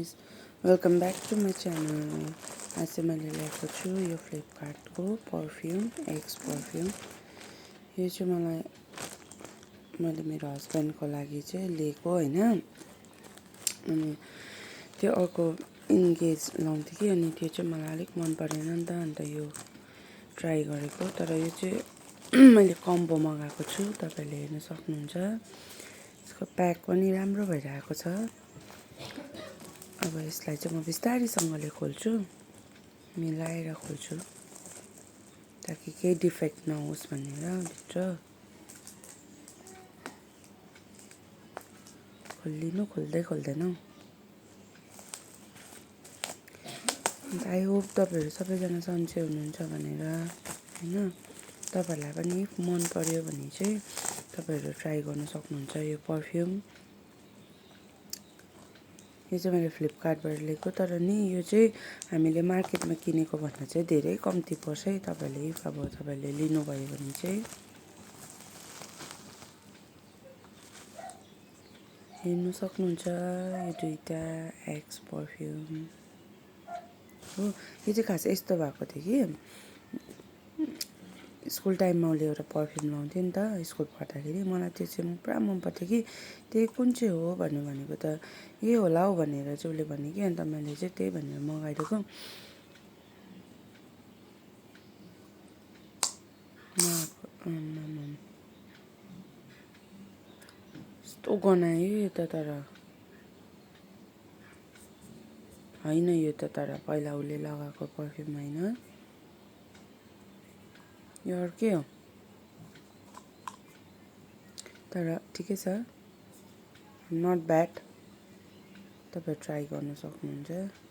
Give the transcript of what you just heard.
Guys, welcome back to my channel. आज चाहिँ मैले ल्याएको छु यो फ्लिपकार्टको पर्फ्युम एक्स पर्फ्युम। यो चाहिँ मैले मेरो हस्बेन्डको लागि चाहिँ लिएको होइन। अनि त्यो अर्को इन्गेज लाउँथेँ कि, अनि त्यो चाहिँ मलाई अलिक मन परेन नि त, अन्त यो ट्राई गरेको। तर यो चाहिँ मैले कम्बो मगाएको छु, तपाईँले हेर्न सक्नुहुन्छ। यसको प्याक पनि राम्रो भइरहेको छ। अब यसलाई चाहिँ म बिस्तारैसँगले खोल्छु, मिलाएर खोल्छु ताकि केही डिफेक्ट नहोस् भनेर। भित्र खोल्दिनु खोल्दैन। आई होप तपाईँहरू सबैजना सन्चै हुनुहुन्छ भनेर होइन। तपाईँहरूलाई पनि मन पर्यो भने चाहिँ तपाईँहरू ट्राई गर्न सक्नुहुन्छ यो पर्फ्युम। यो चाहिँ मैले फ्लिपकार्टबाट लिएको, तर नि यो चाहिँ हामीले मार्केटमा किनेको भन्दा चाहिँ धेरै कम्ती पर्छ है। तपाईँले लिनुभयो भने चाहिँ हेर्नु सक्नुहुन्छ। यो दुईवटा एक्स पर्फ्युम हो। यो चाहिँ खास यस्तो भएको थियो कि, स्कुल टाइममा उसले एउटा पर्फ्युम लाउँथ्यो नि त स्कुल पढ्दाखेरि। मलाई त्यो चाहिँ पुरा मन पर्थ्यो कि, त्यही कुन चाहिँ हो भनेको त यही होला हौ भनेर चाहिँ उसले भन्यो कि, अन्त मैले चाहिँ त्यही भनेर मगाइदिएको। यस्तो गनायो यो त, तर होइन यो त, तर पहिला उसले लगाएको पर्फ्युम होइन, यो अर्कै हो। तर ठिकै छ, नट ब्याड। तपाईँ ट्राई गर्न सक्नुहुन्छ।